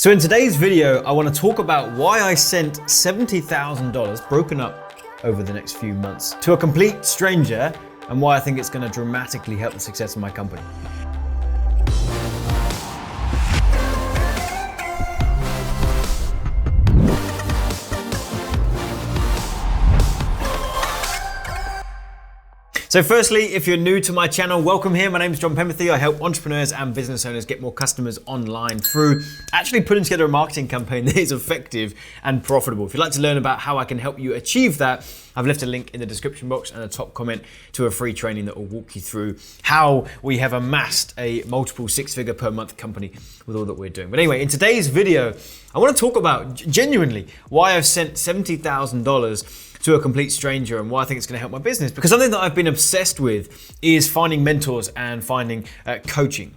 So in today's video, I want to talk about why I sent $70,000 broken up over the next few months to a complete stranger and why I think it's going to dramatically help the success of my company. So firstly, if you're new to my channel, welcome here. My name is Penberthy. I help entrepreneurs and business owners get more customers online through actually putting together a marketing campaign that is effective and profitable. If you'd like to learn about how I can help you achieve that, I've left a link in the description box and a top comment to a free training that will walk you through how we have amassed a multiple six-figure per month company with all that we're doing. But anyway, in today's video, I want to talk about genuinely why I've sent $70,000 to a complete stranger and why I think it's going to help my business. Because something that I've been obsessed with is finding mentors and finding coaching,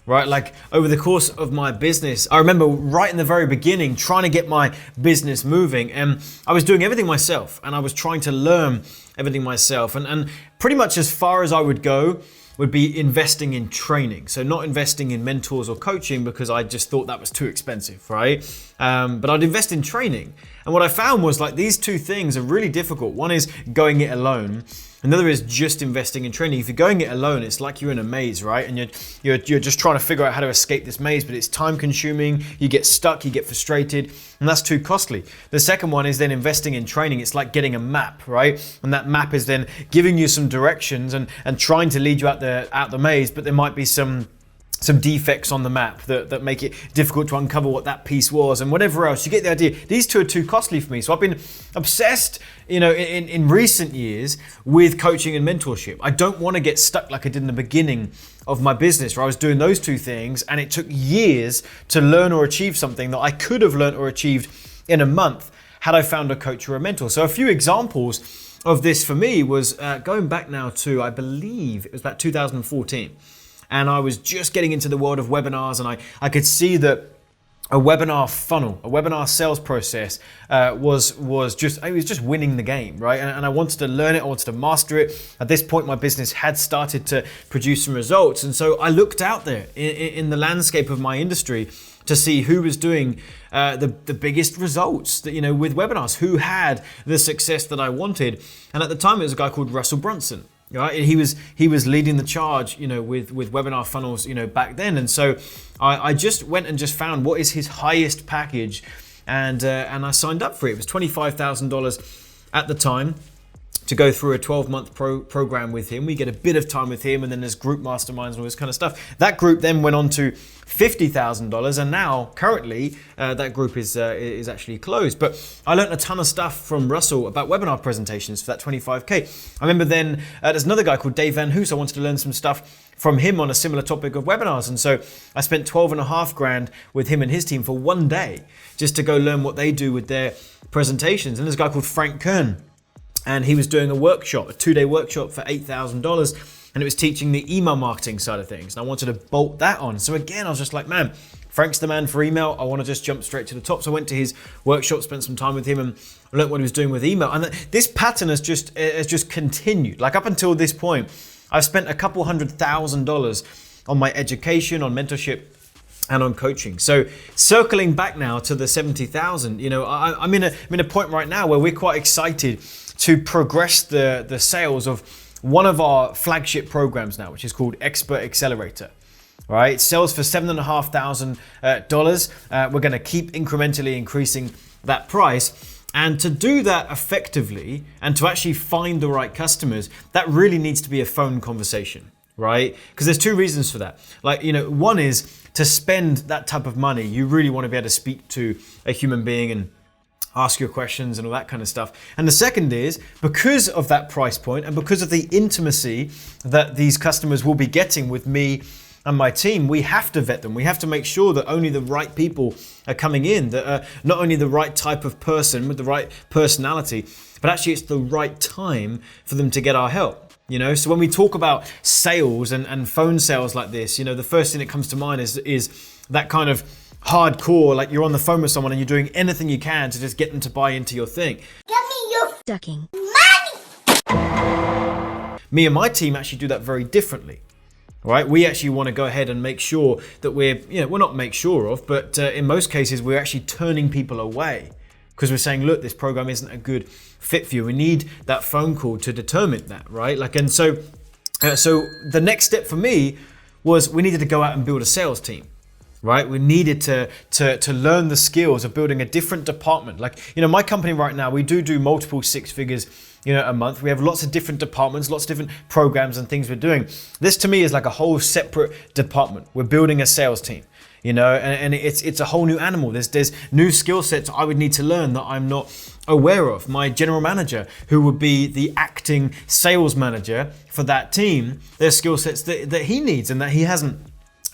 right? Like over the course of my business, I remember right in the very beginning trying to get my business moving, and I was doing everything myself and I was trying to learn everything myself, and pretty much as far as I would go would be investing in training. So not investing in mentors or coaching because I just thought that was too expensive, right? But I'd invest in training. And what I found was like these two things are really difficult. One is going it alone. Another is just investing in training. If you're going it alone, it's like you're in a maze, right? And you're just trying to figure out how to escape this maze, but it's time consuming, you get stuck, you get frustrated, and that's too costly. The second one is then investing in training. It's like getting a map, right? And that map is then giving you some directions and trying to lead you out the maze, but there might be some defects on the map that make it difficult to uncover what that piece was and whatever else. You get the idea. These two are too costly for me. So I've been obsessed, in recent years with coaching and mentorship. I don't want to get stuck like I did in the beginning of my business where I was doing those two things and it took years to learn or achieve something that I could have learned or achieved in a month had I found a coach or a mentor. So a few examples of this for me was going back now to, I believe it was about 2014. And I was just getting into the world of webinars, and I could see that a webinar funnel, a webinar sales process was just winning the game, right? And I wanted to learn it, I wanted to master it. At this point, my business had started to produce some results. And so I looked out there in the landscape of my industry to see who was doing the biggest results that, with webinars, who had the success that I wanted. And at the time, it was a guy called Russell Brunson. Right? He was leading the charge, with webinar funnels, back then. And so I just went and just found what is his highest package, and I signed up for it. It was $25,000 at the time to go through a 12-month program with him. We get a bit of time with him, and then there's group masterminds and all this kind of stuff. That group then went on to $50,000, and now currently that group is actually closed. But I learned a ton of stuff from Russell about webinar presentations for that 25K. I remember then there's another guy called Dave Van Hoos. I wanted to learn some stuff from him on a similar topic of webinars, and so I spent 12.5 grand with him and his team for one day just to go learn what they do with their presentations. And there's a guy called Frank Kern, and he was doing a workshop, a 2-day workshop for $8,000, and it was teaching the email marketing side of things. And I wanted to bolt that on. So again, I was just like, man, Frank's the man for email. I want to just jump straight to the top. So I went to his workshop, spent some time with him, and learned what he was doing with email. And this pattern has just continued. Like up until this point, I've spent a couple $100,000 on my education, on mentorship, and on coaching. So circling back now to the 70,000, I'm in a point right now where we're quite excited to progress the sales of one of our flagship programs now, which is called Expert Accelerator. All right, it sells for $7,500. We're going to keep incrementally increasing that price. And to do that effectively and to actually find the right customers, that really needs to be a phone conversation, right? Because there's two reasons for that. Like, one is to spend that type of money, you really want to be able to speak to a human being and ask your questions and all that kind of stuff. And the second is because of that price point and because of the intimacy that these customers will be getting with me and my team, we have to vet them. We have to make sure that only the right people are coming in, that are not only the right type of person with the right personality, but actually it's the right time for them to get our help. So when we talk about sales and phone sales like this, the first thing that comes to mind is that kind of hardcore, like you're on the phone with someone and you're doing anything you can to just get them to buy into your thing. Give me your fucking money! Me and my team actually do that very differently. right? We actually want to go ahead and make sure that we're not make sure of, but in most cases, we're actually turning people away because we're saying, look, this program isn't a good fit for you. We need that phone call to determine that, right? So the next step for me was we needed to go out and build a sales team. Right, we needed to learn the skills of building a different department. Like, my company right now, we do multiple six figures, a month. We have lots of different departments, lots of different programs and things we're doing. This to me is like a whole separate department. We're building a sales team, and it's a whole new animal. There's new skill sets I would need to learn that I'm not aware of. My general manager, who would be the acting sales manager for that team, there's skill sets that he needs and that he hasn't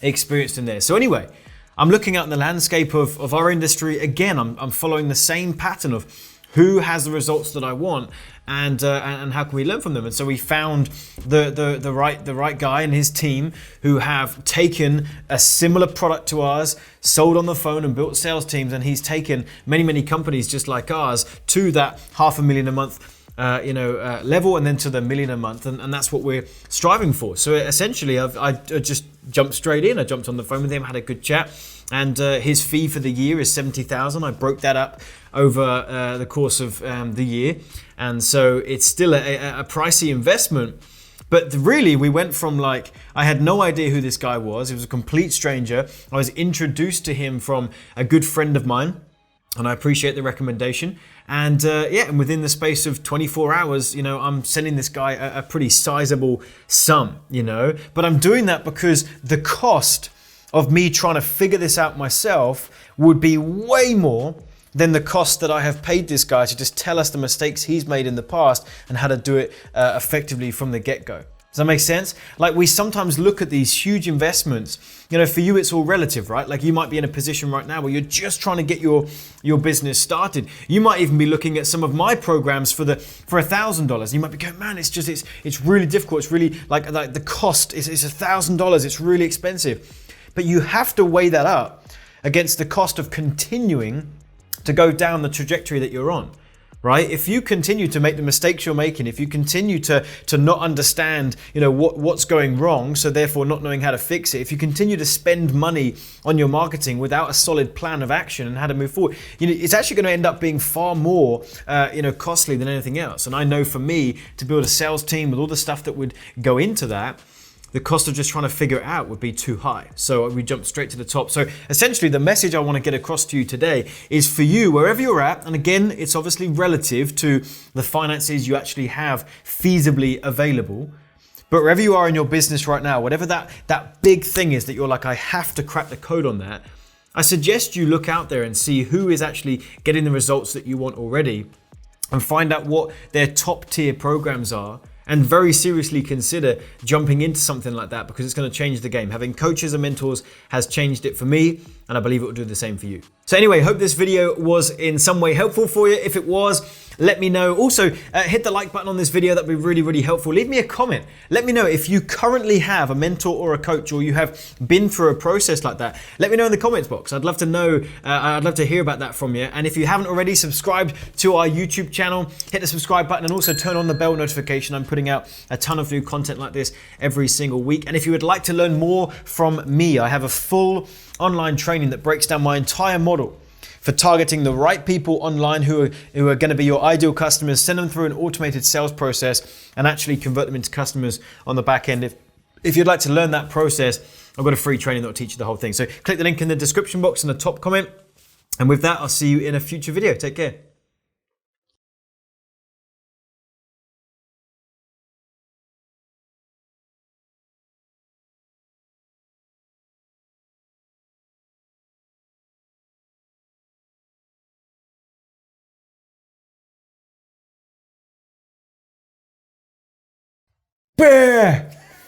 experienced in there. So anyway, I'm looking out in the landscape of our industry. Again, I'm following the same pattern of who has the results that I want and how can we learn from them. And so we found the right guy and his team who have taken a similar product to ours, sold on the phone and built sales teams, and he's taken many companies just like ours to that $500,000 a month level, and then to the $1 million a month, and that's what we're striving for. So essentially, I just jumped straight in. I jumped on the phone with him, had a good chat, and his fee for the year is $70,000. I broke that up over the course of the year, and so it's still a pricey investment. But really, we went from I had no idea who this guy was. He was a complete stranger. I was introduced to him from a good friend of mine, and I appreciate the recommendation. And and within the space of 24 hours, I'm sending this guy a pretty sizable sum, But I'm doing that because the cost of me trying to figure this out myself would be way more than the cost that I have paid this guy to just tell us the mistakes he's made in the past and how to do it effectively from the get-go. Does that make sense? We sometimes look at these huge investments. For you, it's all relative, right? You might be in a position right now where you're just trying to get your business started. You might even be looking at some of my programs for $1,000. You might be going, man, it's really difficult. It's really like the cost is $1,000. It's really expensive. But you have to weigh that up against the cost of continuing to go down the trajectory that you're on. Right? If you continue to make the mistakes you're making, if you continue to not understand, what's going wrong, so therefore not knowing how to fix it, if you continue to spend money on your marketing without a solid plan of action and how to move forward, it's actually going to end up being far more, costly than anything else. And I know for me to build a sales team with all the stuff that would go into that, the cost of just trying to figure it out would be too high. So we jumped straight to the top. So essentially the message I want to get across to you today is for you, wherever you're at, and again, it's obviously relative to the finances you actually have feasibly available, but wherever you are in your business right now, whatever that big thing is that you're like, I have to crack the code on that, I suggest you look out there and see who is actually getting the results that you want already and find out what their top tier programs are. And very seriously consider jumping into something like that because it's going to change the game. Having coaches and mentors has changed it for me, and I believe it will do the same for you. So anyway, hope this video was in some way helpful for you. If it was, let me know. Also, hit the like button on this video. That'd be really, really helpful. Leave me a comment. Let me know if you currently have a mentor or a coach, or you have been through a process like that. Let me know in the comments box. I'd love to know, I'd love to hear about that from you. And if you haven't already, subscribed to our YouTube channel, hit the subscribe button and also turn on the bell notification. I'm putting out a ton of new content like this every single week. And if you would like to learn more from me, I have a full online training that breaks down my entire model for targeting the right people online who are going to be your ideal customers, send them through an automated sales process and actually convert them into customers on the back end. If you'd like to learn that process, I've got a free training that will teach you the whole thing. So click the link in the description box in the top comment. And with that, I'll see you in a future video. Take care. Bear!